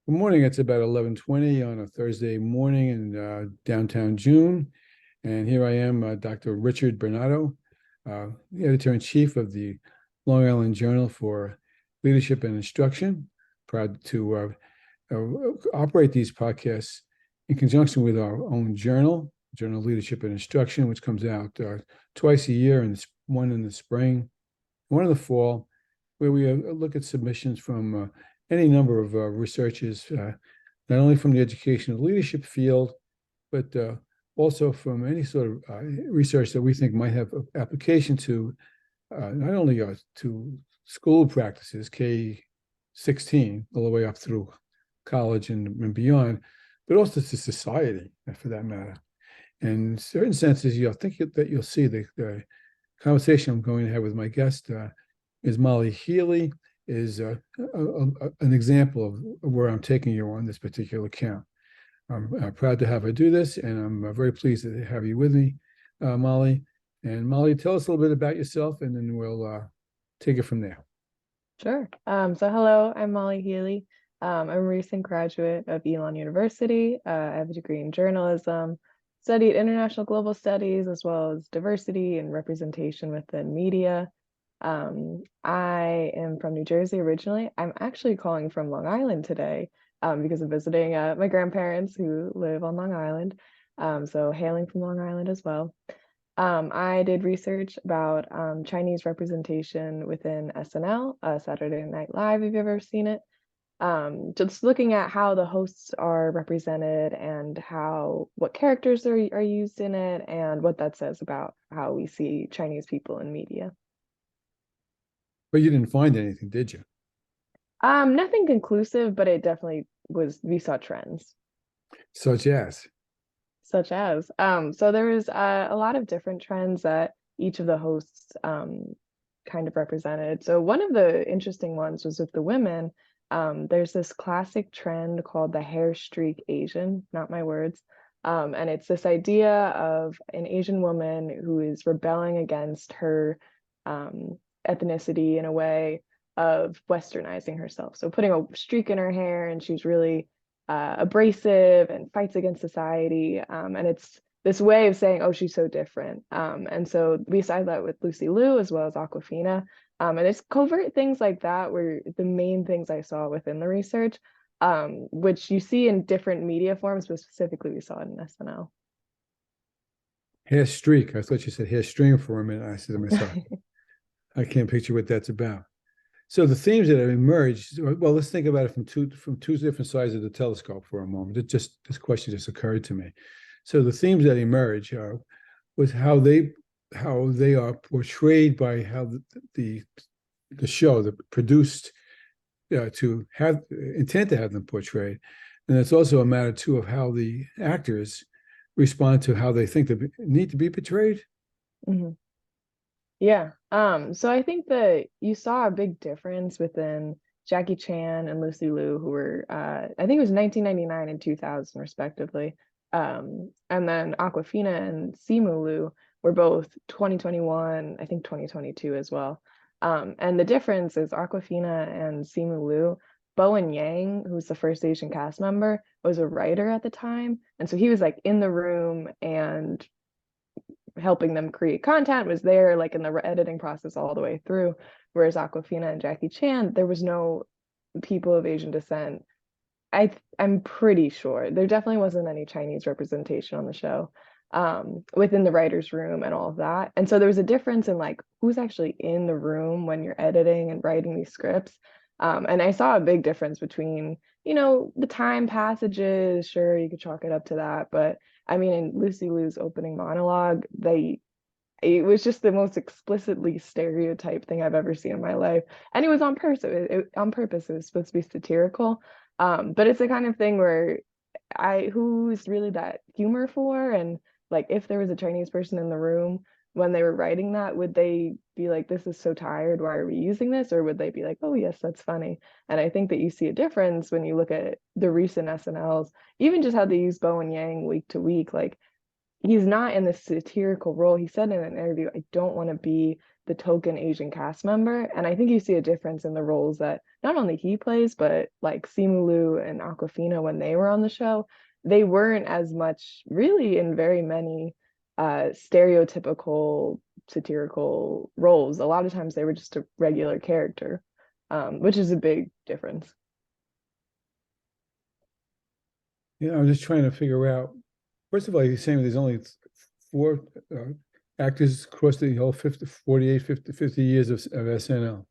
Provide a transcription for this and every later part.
Good morning. It's about 11:20 on a Thursday morning in downtown June. And here I am, Dr. Richard Bernardo, the editor-in-chief of the Long Island Journal for Leadership and Instruction. Proud to operate these podcasts in conjunction with our own journal, Journal of Leadership and Instruction, which comes out twice a year, and one in the spring, one in the fall, where we look at submissions from any number of researchers, not only from the educational leadership field, but also from any sort of research that we think might have application to not only to school practices, K-16, all the way up through college and beyond, but also to society, for that matter. And in certain senses, I think that you'll see the conversation I'm going to have with my guest is Molly Healy, is an example of where I'm taking you on this particular account. I'm proud to have her do this, and I'm very pleased to have you with me, Molly. And Molly, tell us a little bit about yourself, and then we'll take it from there. Sure. So hello, I'm Molly Healy. I'm a recent graduate of Elon University. I have a degree in journalism, studied international global studies, as well as diversity and representation within media. I am from New Jersey originally. I'm actually calling from Long Island today, because I'm visiting my grandparents who live on Long Island. So hailing from Long Island as well. I did research about Chinese representation within SNL, Saturday Night Live, if you've ever seen it. Just looking at how the hosts are represented and what characters are used in it and what that says about how we see Chinese people in media. But you didn't find anything, did you? Nothing conclusive, but it definitely we saw trends. Such as? So there was a lot of different trends that each of the hosts kind of represented. So one of the interesting ones was with the women. There's this classic trend called the hair streak Asian, not my words. And it's this idea of an Asian woman who is rebelling against her ethnicity in a way of westernizing herself. So putting a streak in her hair, and she's really abrasive and fights against society. And it's this way of saying, oh, she's so different. And so we saw that with Lucy Liu as well as Awkwafina. And it's covert things like that were the main things I saw within the research, which you see in different media forms, but specifically we saw it in SNL. Hair streak. I thought you said hair string for a minute. I said to myself, I can't picture what that's about. So the themes that have emerged, well, let's think about it from two different sides of the telescope for a moment. This question just occurred to me. So the themes that emerge was how they are portrayed by how the show, the produced to have intent to have them portrayed, and it's also a matter too of how the actors respond to how they think they need to be portrayed. Mhm. Yeah. So I think that you saw a big difference within Jackie Chan and Lucy Liu, who were I think it was 1999 and 2000 respectively. And then Aquafina and Simu Liu were both 2021, I think 2022 as well. And the difference is Aquafina and Simu Liu, Bowen Yang, who's the first Asian cast member, was a writer at the time. And so he was like in the room and helping them create content, was there like in the editing process all the way through. Whereas Aquafina and Jackie Chan, there was no people of Asian descent. I'm pretty sure there definitely wasn't any Chinese representation on the show, within the writers' room and all of that. And so there was a difference in like who's actually in the room when you're editing and writing these scripts. And I saw a big difference between, the time passages. Sure, you could chalk it up to that, but I mean, in Lucy Liu's opening monologue, it was just the most explicitly stereotyped thing I've ever seen in my life. And it was on purpose. On purpose. It was supposed to be satirical. But it's the kind of thing where who's really that humor for? And like, if there was a Chinese person in the room when they were writing that, would they be like, this is so tired, why are we using this? Or would they be like, oh, yes, that's funny? And I think that you see a difference when you look at the recent SNLs, even just how they use Bowen Yang week to week. Like, he's not in the satirical role. He said in an interview, I don't want to be the token Asian cast member. And I think you see a difference in the roles that not only he plays, but like Simu Liu and Aquafina when they were on the show, they weren't as much really in very many stereotypical satirical roles. A lot of times they were just a regular character, which is a big difference. Yeah, I'm just trying to figure out. First of all, you're saying there's only four actors across the whole 50, 48, 50 years of SNL.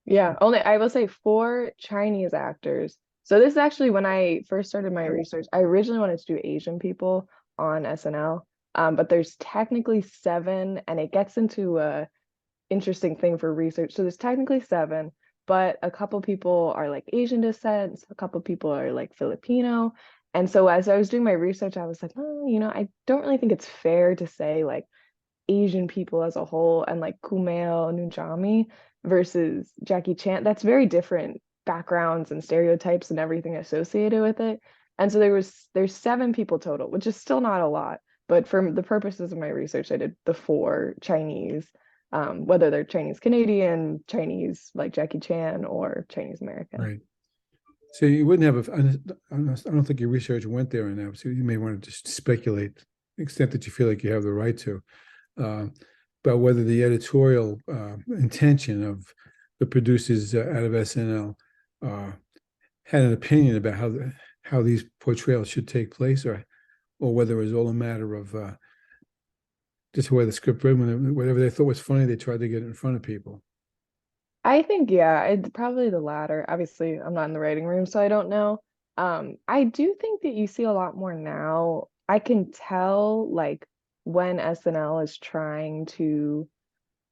Yeah, only I will say four Chinese actors. So this is actually when I first started my research. I originally wanted to do Asian people on SNL, but there's technically seven, and it gets into a interesting thing for research. So there's technically seven, but a couple people are like Asian descent, a couple people are like Filipino. And so as I was doing my research, I was like, oh, I don't really think it's fair to say like Asian people as a whole and like Kumail Nanjiani versus Jackie Chan. That's very different backgrounds and stereotypes and everything associated with it. And so there's seven people total, which is still not a lot. But for the purposes of my research, I did the four Chinese, whether they're Chinese Canadian, Chinese like Jackie Chan, or Chinese American. Right. So you wouldn't have I don't think your research went there enough. So you may want to just speculate, to the extent that you feel like you have the right to, about whether the editorial intention of the producers out of SNL had an opinion about how these portrayals should take place, or whether it was all a matter of just the way the script read. Whatever they thought was funny, they tried to get it in front of people. I think, yeah, it's probably the latter. Obviously, I'm not in the writing room, so I don't know. I do think that you see a lot more now. I can tell like when SNL is trying to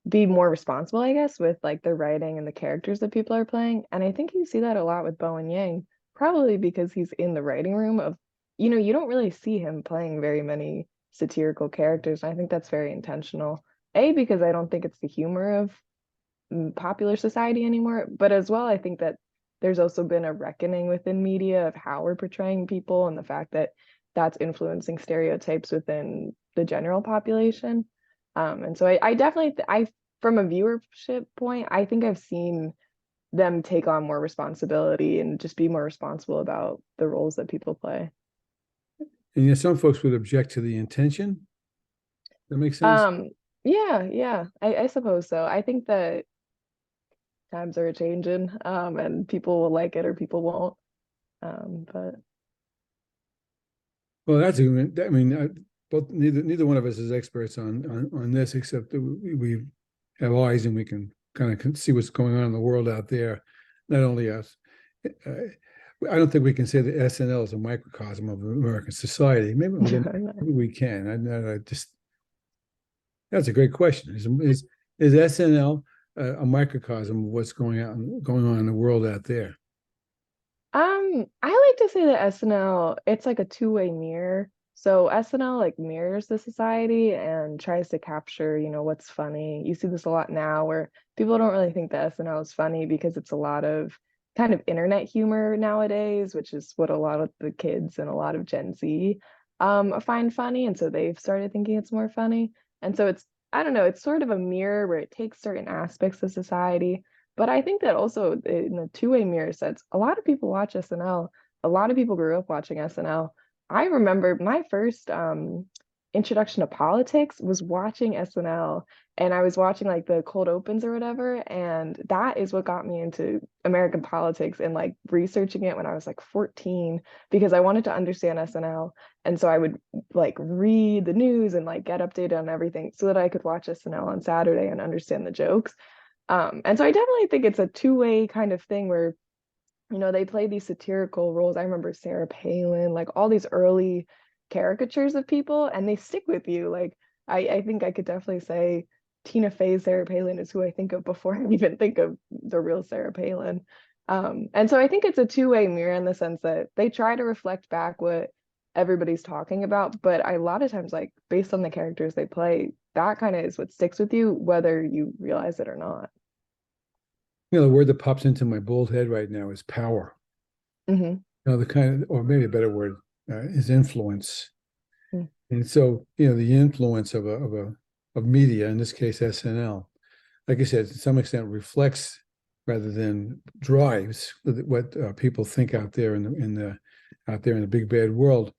be more responsible, I guess, with like the writing and the characters that people are playing. And I think you see that a lot with Bowen Yang, probably because he's in the writing room of, you don't really see him playing very many satirical characters. And I think that's very intentional. A, because I don't think it's the humor of popular society anymore, but as well, I think that there's also been a reckoning within media of how we're portraying people and the fact that that's influencing stereotypes within the general population. And so I definitely, from a viewership point, I think I've seen them take on more responsibility and just be more responsible about the roles that people play. And yet some folks would object to the intention. That makes sense. Yeah, I suppose so. I think that times are changing, and people will like it or people won't. But Well, that's I mean, both neither one of us is experts on this, except that we have eyes and we can kind of see what's going on in the world out there. Not only us. I don't think we can say that SNL is a microcosm of American society. Maybe we can. I just that's a great question. Is SNL a microcosm of what's going on in the world out there? I like to say that SNL, it's like a two-way mirror. So SNL like mirrors the society and tries to capture, what's funny. You see this a lot now where people don't really think that SNL is funny because it's a lot of kind of internet humor nowadays, which is what a lot of the kids and a lot of Gen Z find funny. And so they've started thinking it's more funny. And so I don't know, it's sort of a mirror where it takes certain aspects of society, but I think that also in a two-way mirror sense, a lot of people watch SNL. A lot of people grew up watching SNL. I remember my first introduction to politics was watching SNL, and I was watching like the cold opens or whatever, and that is what got me into American politics and like researching it when I was like 14 because I wanted to understand SNL. And so I would like read the news and like get updated on everything so that I could watch SNL on Saturday and understand the jokes. And so I definitely think it's a two-way kind of thing where, they play these satirical roles. I remember Sarah Palin, like all these early caricatures of people, and they stick with you. Like I think I could definitely say Tina Fey's Sarah Palin is who I think of before I even think of the real Sarah Palin. And so I think it's a two-way mirror in the sense that they try to reflect back what everybody's talking about, but a lot of times, like based on the characters they play, that kind of is what sticks with you, whether you realize it or not. The word that pops into my bald head right now is power. Hmm. The kind of, or maybe a better word, is influence. And so, the influence of media, in this case SNL, like I said, to some extent reflects rather than drives what people think out there out there in the big bad world.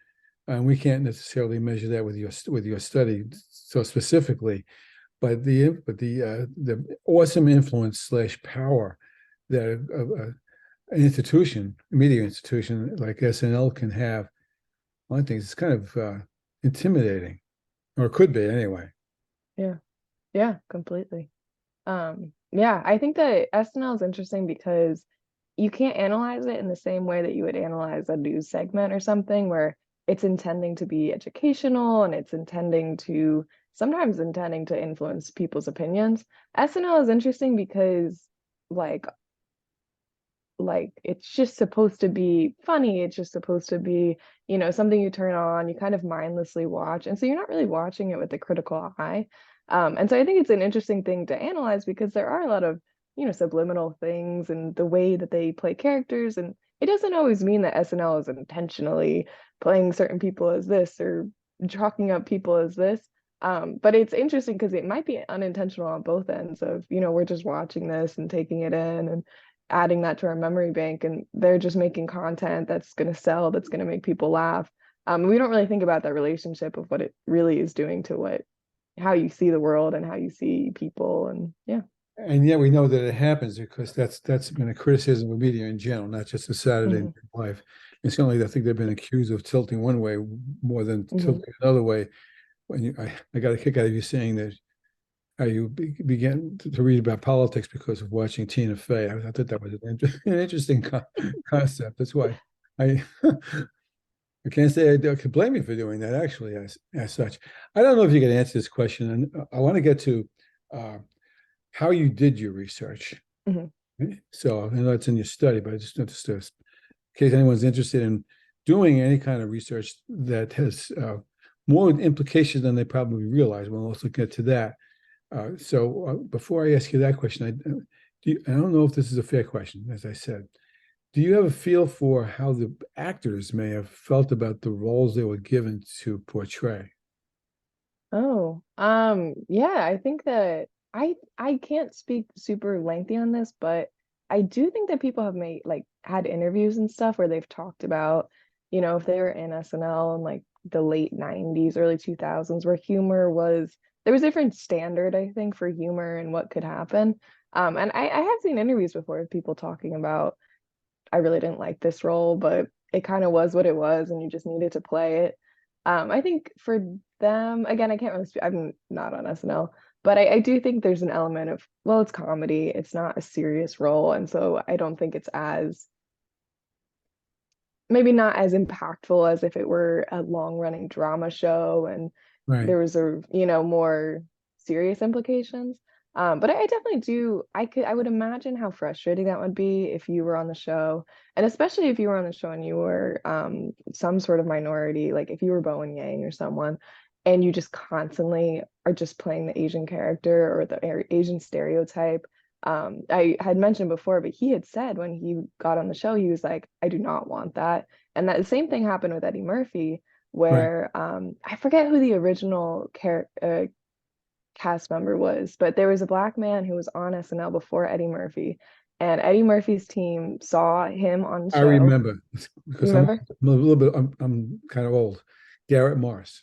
And we can't necessarily measure that with your study so specifically, but the awesome influence slash power that an institution, a media institution like SNL can have, I think it's kind of intimidating, or it could be anyway. Yeah. Yeah, completely. Yeah, I think that SNL is interesting because you can't analyze it in the same way that you would analyze a news segment or something where it's intending to be educational and it's intending to sometimes intending to influence people's opinions. SNL is interesting because like it's just supposed to be funny. It's just supposed to be, something you turn on, you kind of mindlessly watch. And so you're not really watching it with a critical eye. And so I think it's an interesting thing to analyze because there are a lot of, subliminal things and the way that they play characters. And it doesn't always mean that SNL is intentionally playing certain people as this or chalking up people as this. But it's interesting because it might be unintentional on both ends of, we're just watching this and taking it in and adding that to our memory bank, and they're just making content that's going to sell, that's going to make people laugh. We don't really think about that relationship of what it really is doing to how you see the world and how you see people. And yeah. And yet we know that it happens because that's been a criticism of media in general, not just the Saturday Night Hmm. Live. And certainly, I think they've been accused of tilting one way more than Hmm. tilting another way. I got a kick out of you saying that how you began to read about politics because of watching Tina Fey. I thought that was an interesting concept. That's why I I can't say I could blame you for doing that. Actually, as such, I don't know if you can answer this question, and I want to get to uh, how you did your research. Hmm. So I know it's in your study, but I just noticed in case anyone's interested in doing any kind of research that has more implications than they probably realize. We'll also get to that. Before I ask you that question, I don't know if this is a fair question, as I said. Do you have a feel for how the actors may have felt about the roles they were given to portray? Oh, yeah, I think that I can't speak super lengthy on this, but I do think that people have made had interviews and stuff where they've talked about, if they were in SNL in like the late 90s, early 2000s, where humor was there was a different standard, I think, for humor and what could happen. And I have seen interviews before of people talking about I really didn't like this role, but it kind of was what it was, and you just needed to play it. I think for them, again, I can't really speak, I'm not on SNL, but I do think there's an element of, well, it's comedy, it's not a serious role. And so I don't think it's as, maybe not as impactful as if it were a long running drama show and Right. there was more serious implications. But I definitely do. I would imagine how frustrating that would be if you were on the show, and especially if you were on the show and you were some sort of minority, like if you were Bowen Yang or someone, and you just constantly are just playing the Asian character or the Asian stereotype. I had mentioned before, but he had said when he got on the show, he was like, I do not want that. And that the same thing happened with Eddie Murphy, Right. where I forget who the original cast member was, but there was a black man who was on SNL before Eddie Murphy, and Eddie Murphy's team saw him on the I show. remember You because remember? I'm a little bit, I'm kind of old. Garrett Morris.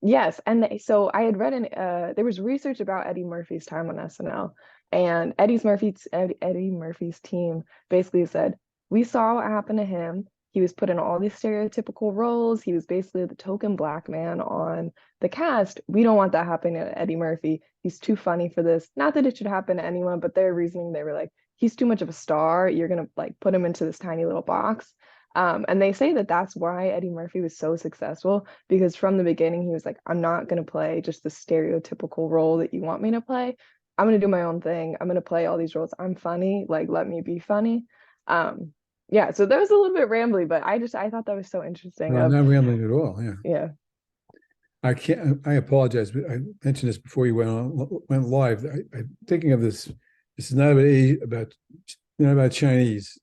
Yes, and so I had read there was research about Eddie Murphy's time on SNL, and Eddie Murphy's team basically said, we saw what happened to him. He was put in all these stereotypical roles. He was basically the token black man on the cast. We don't want that happening to Eddie Murphy. He's too funny for this. Not that it should happen to anyone, but their reasoning, they were like, he's too much of a star. You're gonna put him into this tiny little box. And they say that that's why Eddie Murphy was so successful because from the beginning he was like, I'm not going to play just the stereotypical role that you want me to play. I'm going to do my own thing. I'm going to play all these roles. I'm funny, like let me be funny. um yeah, so that was a little bit rambly, but I thought that was so interesting No, of not rambling at all. Yeah. yeah. I can't. I apologize, but I mentioned this before you went live. I'm thinking of this. This is not about not about Chinese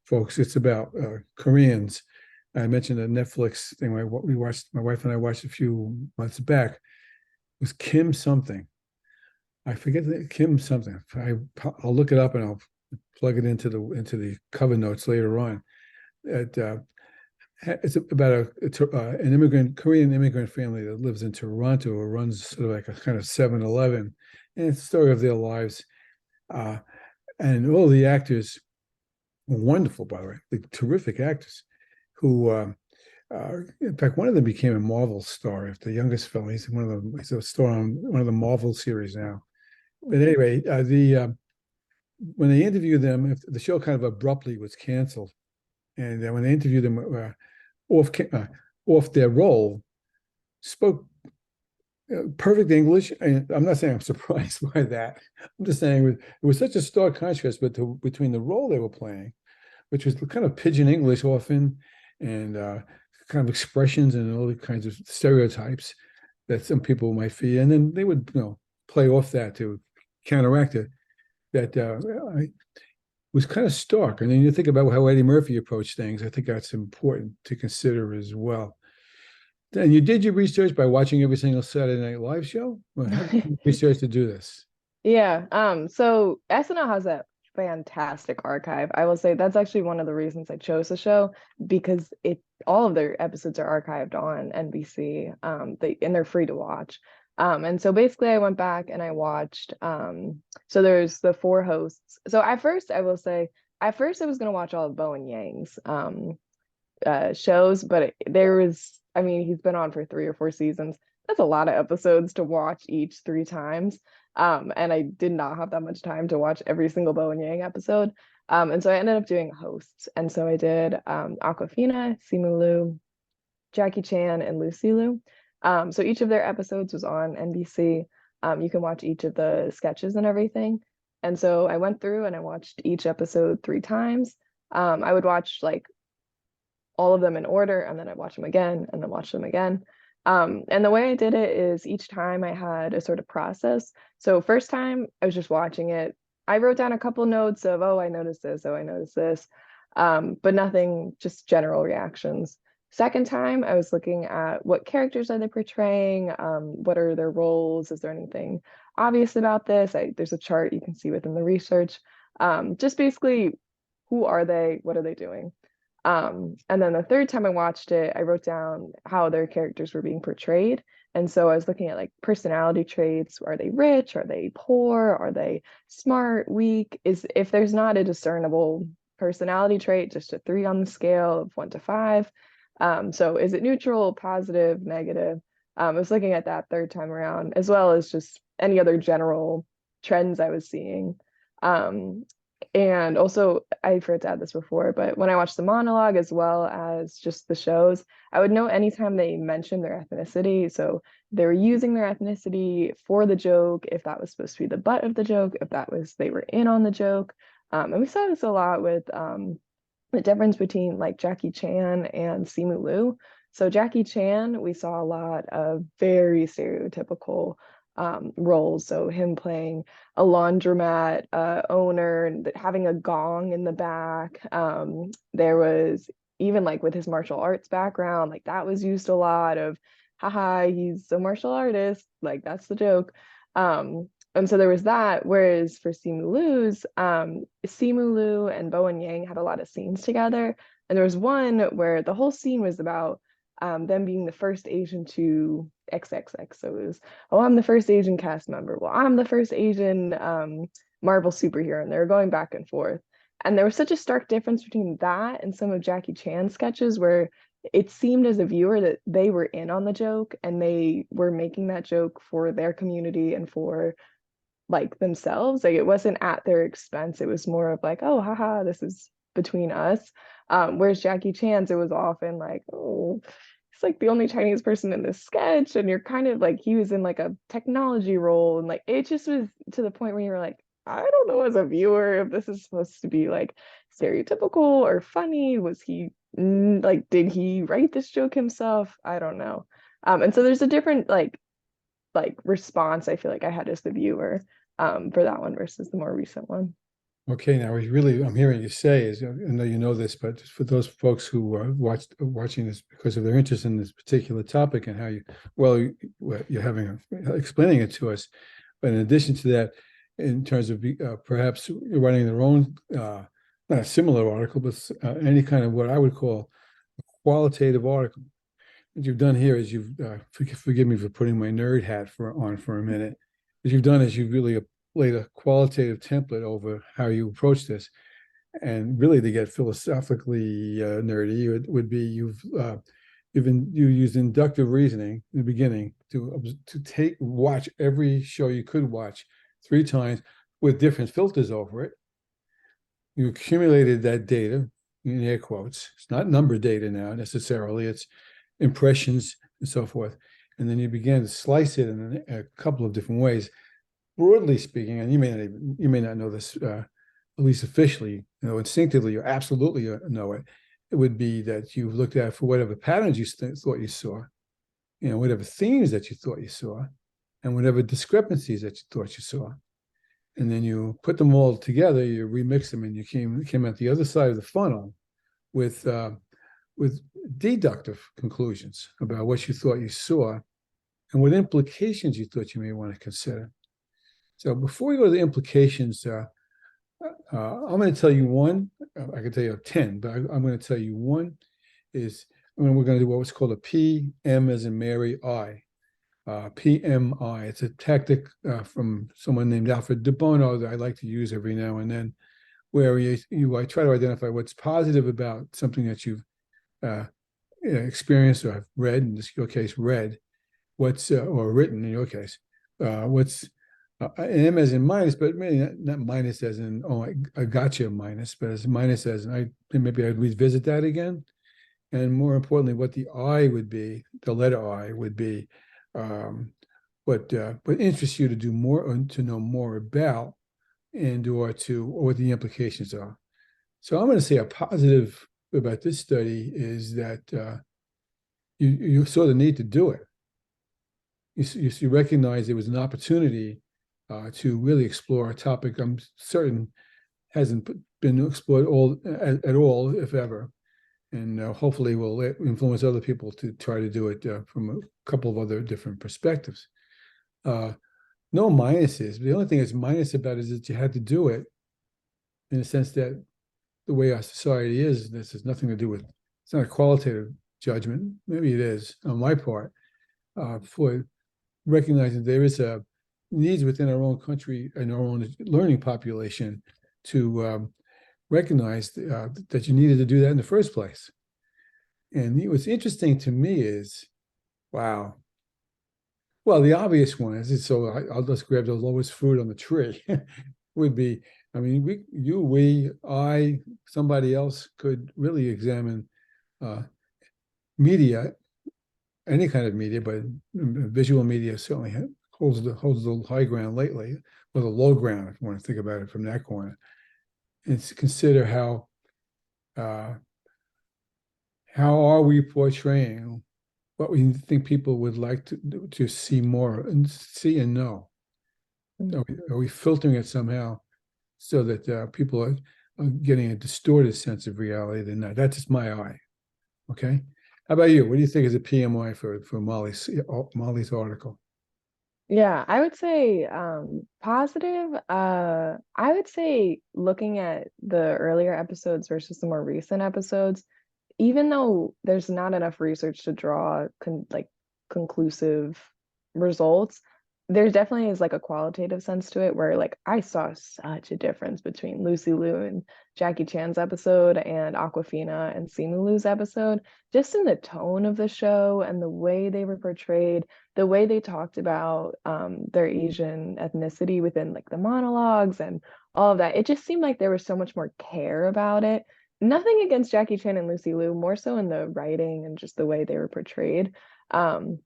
folks. It's about Koreans. I mentioned a Netflix thing we watched. My wife and I watched a few months back. It was Kim something, I forget Kim something. I'll look it up and I'll plug it into the cover notes later on. It, it's about an Korean immigrant family that lives in Toronto who runs sort of like a kind of 7-Eleven, and it's the story of their lives. Uh, and all the actors were wonderful, by the way, like terrific actors who in fact, one of them became a Marvel star. If the youngest fellow, he's a star on one of the Marvel series now. But anyway, the when they interviewed them, if the show kind of abruptly was canceled, and when they interviewed them off off their role, spoke perfect English. And I'm not saying I'm surprised by that. I'm just saying it was such a stark contrast between the role they were playing, which was kind of pidgin English often, and kind of expressions and all the kinds of stereotypes that some people might feel, and then they would, play off that to counteract it. That was kind of stark. And then you think about how Eddie Murphy approached things. I think that's important to consider as well. And you did your research by watching every single Saturday Night Live show? Well, how did you research to do this? Yeah. So SNL has a fantastic archive. I will say that's actually one of the reasons I chose the show, because all of their episodes are archived on NBC. They're free to watch. And so basically I went back and I watched so there's the four hosts. So at first I will say I was gonna watch all of Bowen Yang's shows, but I mean, he's been on for 3 or 4 seasons. That's a lot of episodes to watch each 3 times. And I did not have that much time to watch every single Bowen Yang episode. And so I ended up doing hosts. And so I did Awkwafina, Simu Liu, Jackie Chan, and Lucy Liu. So each of their episodes was on NBC. You can watch each of the sketches and everything. And so I went through and I watched each episode 3 times. I would watch like all of them in order, and then I watch them again and then watch them again. And the way I did it is each time I had a sort of process. So first time I was just watching it. I wrote down a couple notes of, oh, I noticed this, oh, I noticed this, but nothing, just general reactions. Second time, I was looking at what characters are they portraying, what are their roles, is there anything obvious about this? There's a chart you can see within the research. Just basically, who are they, what are they doing? And then the third time I watched it, I wrote down how their characters were being portrayed. And so I was looking at like personality traits. Are they rich? Are they poor? Are they smart, weak? If there's not a discernible personality trait, just a 3 on the scale of 1 to 5. So is it neutral, positive, negative? I was looking at that third time around, as well as just any other general trends I was seeing. And also, I forgot to add this before, but when I watched the monologue as well as just the shows, I would know anytime they mentioned their ethnicity. So they were using their ethnicity for the joke, if that was supposed to be the butt of the joke, if that was they were in on the joke. And we saw this a lot with the difference between like Jackie Chan and Simu Liu. So Jackie Chan, we saw a lot of very stereotypical roles. So him playing a laundromat owner and having a gong in the back. There was even like with his martial arts background, like that was used a lot of, haha, he's a martial artist, like that's the joke. And so there was that. Whereas for Simu Liu's, Simu Liu and Bowen Yang had a lot of scenes together. And there was one where the whole scene was about them being the first Asian to XXX. So it was, oh, I'm the first Asian cast member. Well, I'm the first Asian Marvel superhero. And they were going back and forth. And there was such a stark difference between that and some of Jackie Chan's sketches where it seemed as a viewer that they were in on the joke and they were making that joke for their community and for like themselves. Like it wasn't at their expense. It was more of like, oh, haha, this is between us. Whereas Jackie Chan's, it was often like, oh, it's like the only Chinese person in this sketch. And you're kind of like, he was in like a technology role. And like, it just was to the point where you were like, I don't know as a viewer if this is supposed to be like stereotypical or funny. Was he like, did he write this joke himself? I don't know. And so there's a different like response I feel like I had as the viewer for that one versus the more recent one. Okay, now I'm hearing you say is, I know you know this, but for those folks who are watching this because of their interest in this particular topic and how you're explaining it to us, But in addition to that, in terms of perhaps writing their own, not a similar article, but any kind of what I would call a qualitative article. What you've done here is you've, forgive me for putting my nerd hat on for a minute. What you've done is you've really laid a qualitative template over how you approach this. And really, to get philosophically nerdy, it would be you used inductive reasoning in the beginning to watch every show you could watch 3 times with different filters over it. You accumulated that data in air quotes. It's not number data now necessarily. It's impressions and so forth. And then you began to slice it in a couple of different ways. Broadly speaking, and you may not know this, at least officially, instinctively, you absolutely know it. It would be that you've looked at for whatever patterns you thought you saw, whatever themes that you thought you saw, and whatever discrepancies that you thought you saw. And then you put them all together, you remix them, and you came out the other side of the funnel with deductive conclusions about what you thought you saw and what implications you thought you may want to consider. So before we go to the implications, I'm going to tell you one. I can tell you 10, but I'm going to tell you one is, we're going to do what's called a PM as in Mary I. PMI. It's a tactic from someone named Alfred de Bono that I like to use every now and then, where I try to identify what's positive about something that you've experienced or have read, in your case, read, or written in your case, what's M as in minus, but maybe not minus as in, oh, I got you a minus, but as minus as in, maybe I'd revisit that again. And more importantly, what the I would be, the letter I would be, what interests you to do more, or to know more about, or what the implications are. So I'm going to say a positive about this study is that you saw the need to do it. You recognize there was an opportunity to really explore a topic I'm certain hasn't been explored at all, if ever. And hopefully will influence other people to try to do it from a couple of other different perspectives. No minuses. The only thing that's minus about it is that you had to do it, in the sense that the way our society is, this has nothing to do with, it's not a qualitative judgment. Maybe it is on my part, for recognizing there is a needs within our own country and our own learning population to recognize that you needed to do that in the first place. And what's interesting to me is, wow. Well, the obvious one is, so I'll just grab the lowest fruit on the tree, would be, I mean, I, somebody else could really examine media, any kind of media, but visual media certainly holds the high ground lately, or the low ground, if you want to think about it from that corner. And consider how are we portraying what we think people would like to see more and see and know. Are we filtering it somehow so that people are getting a distorted sense of reality than that? That's just my eye. Okay. How about you? What do you think is a PMI for Molly's article? Yeah, I would say positive. I would say looking at the earlier episodes versus the more recent episodes, even though there's not enough research to draw conclusive results, there definitely is like a qualitative sense to it, where like I saw such a difference between Lucy Liu and Jackie Chan's episode and Awkwafina and Simu Liu's episode, just in the tone of the show and the way they were portrayed, the way they talked about their Asian ethnicity within like the monologues and all of that. It just seemed like there was so much more care about it. Nothing against Jackie Chan and Lucy Liu, more so in the writing and just the way they were portrayed. And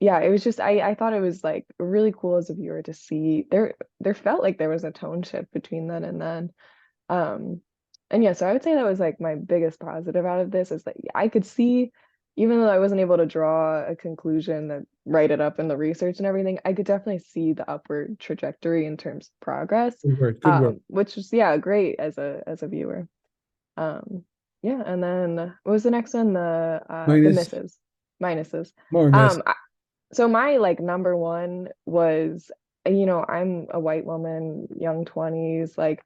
yeah, it was just I thought it was like really cool as a viewer to see there felt like there was a tone shift between then and then. And yeah, so I would say that was like my biggest positive out of this, is that I could see, even though I wasn't able to draw a conclusion that write it up in the research and everything, I could definitely see the upward trajectory in terms of progress. Good work. Which was, yeah, great as a viewer. Yeah, and then what was the next one? The misses, minuses. More or less. So my like number one was I'm a white woman, young 20s, like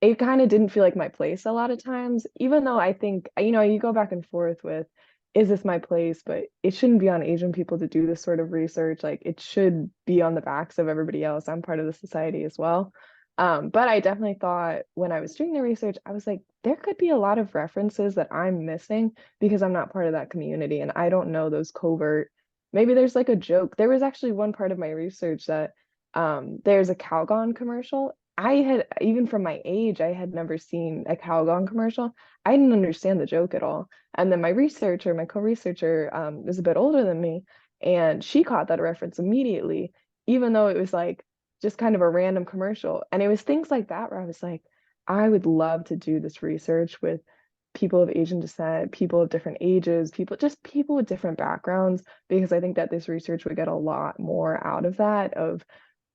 it kind of didn't feel like my place a lot of times, even though I think, you go back and forth with, is this my place? But it shouldn't be on Asian people to do this sort of research. Like it should be on the backs of everybody else. I'm part of the society as well. But I definitely thought when I was doing the research, I was like, there could be a lot of references that I'm missing because I'm not part of that community and I don't know those covert. Maybe there's like a joke. There was actually one part of my research that there's a Calgon commercial. I had, even from my age, I had never seen a Calgon commercial. I didn't understand the joke at all. And then my co-researcher, is a bit older than me, and she caught that reference immediately, even though it was like just kind of a random commercial. And it was things like that where I was like, I would love to do this research with people of Asian descent, people of different ages, people with different backgrounds, because I think that this research would get a lot more out of that, of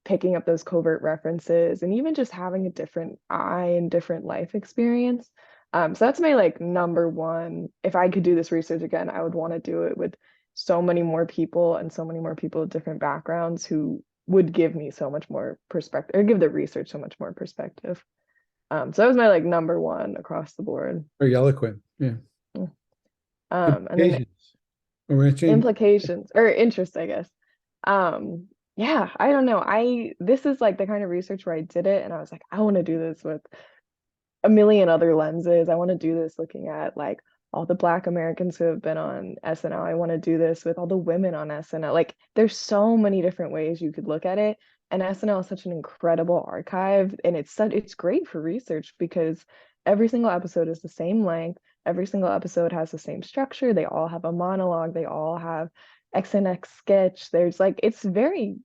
picking up those covert references and even just having a different eye and different life experience. So that's my like number one. If I could do this research again, I would want to do it with so many more people and so many more people with different backgrounds who would give me so much more perspective or give the research so much more perspective. So that was my like number one across the board. Very eloquent. Yeah. Mm. And then the Implications. Or actually, implications or interest, I guess. Yeah, I don't know. This is like the kind of research where I did it and I was like, I want to do this with a million other lenses. I want to do this looking at like all the Black Americans who have been on SNL. I want to do this with all the women on SNL. Like there's so many different ways you could look at it. And SNL is such an incredible archive and it's great for research because every single episode is the same length. Every single episode has the same structure. They all have a monologue. They all have X and X sketch. There's like it's very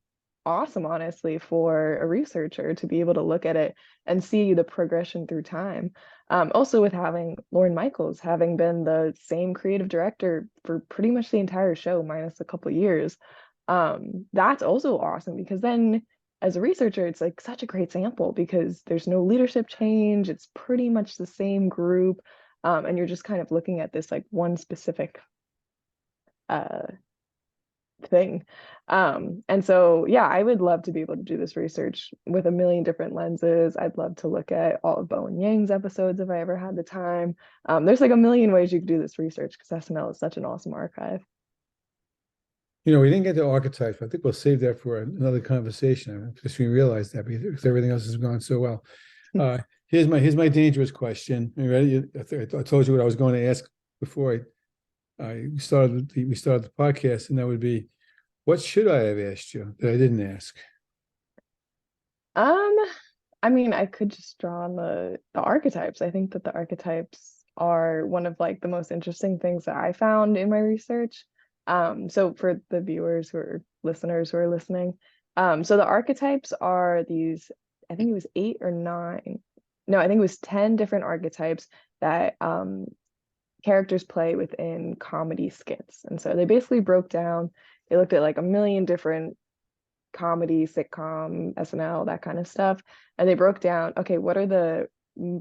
awesome, honestly, for a researcher to be able to look at it and see the progression through time. Also, with having Lorne Michaels having been the same creative director for pretty much the entire show, minus a couple years, that's also awesome because then as a researcher, it's like such a great sample because there's no leadership change. It's pretty much the same group. And you're just kind of looking at this like one specific uh, thing. And so, yeah, I would love to be able to do this research with a million different lenses. I'd love to look at all of Bowen Yang's episodes if I ever had the time. There's like a million ways you could do this research because SNL is such an awesome archive. we didn't get to archetypes. I think we'll save that for another conversation. Just we realized that because everything else has gone so well. Here's my dangerous question. Are you ready? I told you what I was going to ask before I we started the podcast, and that would be, what should I have asked you that I didn't ask? Um, I mean, I could just draw on the archetypes. I think that the archetypes are one of like the most interesting things that I found in my research. So for the viewers who are listeners who are listening, so the archetypes are these, I think it was 8 or 9. No, I think it was 10 different archetypes that characters play within comedy skits. And so they basically broke down, they looked at like a million different comedy, sitcom, SNL, that kind of stuff. And they broke down, okay, what are the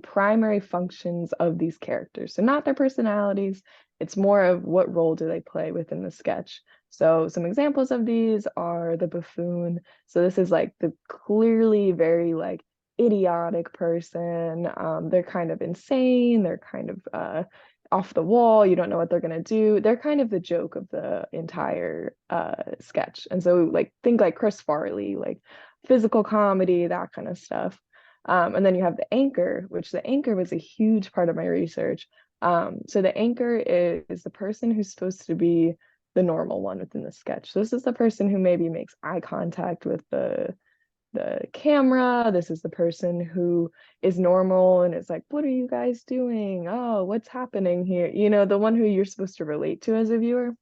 primary functions of these characters? So not their personalities, it's more of what role do they play within the sketch. So some examples of these are the buffoon. So this is like the clearly very like idiotic person. They're kind of insane. They're kind of off the wall. You don't know what they're gonna do. They're kind of the joke of the entire sketch. And so like think like Chris Farley, like physical comedy, that kind of stuff. And then you have the anchor, which the anchor was a huge part of my research. So the anchor is the person who's supposed to be the normal one within the sketch. So this is the person who maybe makes eye contact with the camera. This is the person who is normal and it's like, what are you guys doing? Oh, what's happening here? The one who you're supposed to relate to as a viewer.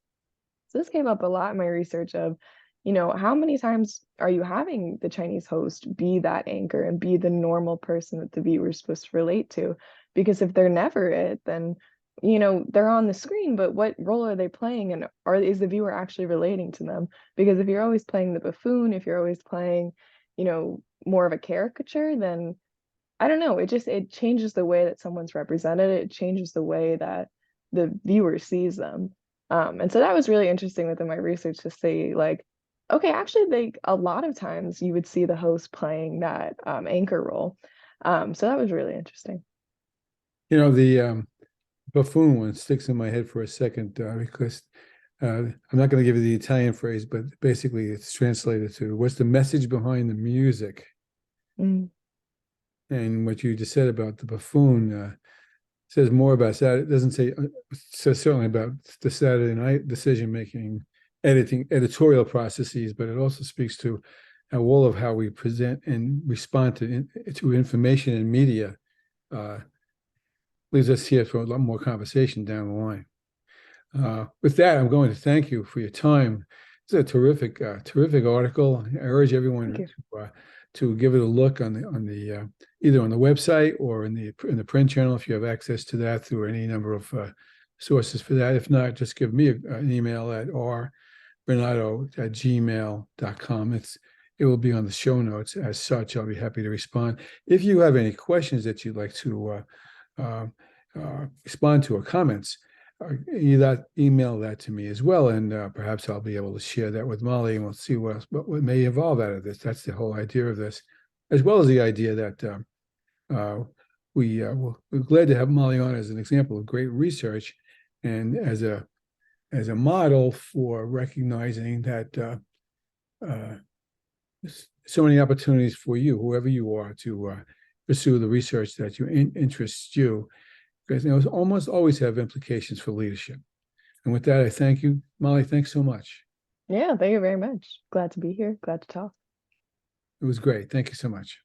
So this came up a lot in my research of, how many times are you having the Chinese host be that anchor and be the normal person that the viewer is supposed to relate to? Because if they're never it, then they're on the screen, but what role are they playing and is the viewer actually relating to them? Because if you're always playing the buffoon, if you're always playing more of a caricature, then I don't know, it changes the way that someone's represented. It changes the way that the viewer sees them. And so that was really interesting within my research to see like Okay, actually, a lot of times you would see the host playing that anchor role. So that was really interesting. You know, the buffoon one sticks in my head for a second because I'm not going to give you the Italian phrase, but basically it's translated to what's the message behind the music? Mm, And what you just said about the buffoon says more about Saturday. It doesn't say, says certainly about the Saturday night decision making, editorial processes, but it also speaks to all of how we present and respond to information and media. Uh, Leaves us here for a lot more conversation down the line. With that, I'm going to thank you for your time. It's a terrific article. I urge thank everyone you. to give it a look on the either on the website or in the print journal if you have access to that through any number of sources for that. If not, just give me an email at rbernardo@gmail.com. It will be on the show notes as such. I'll be happy to respond. If you have any questions that you'd like to respond to or comments, email that to me as well, and perhaps I'll be able to share that with Molly, and we'll see what may evolve out of this. That's the whole idea of this, as well as the idea that we're glad to have Molly on as an example of great research, and as a model for recognizing that so many opportunities for you, whoever you are, to pursue the research that interests you, because almost always have implications for leadership. And with that, I thank you, Molly. Thanks so much. Yeah, thank you very much. Glad to be here. Glad to talk. It was great. Thank you so much.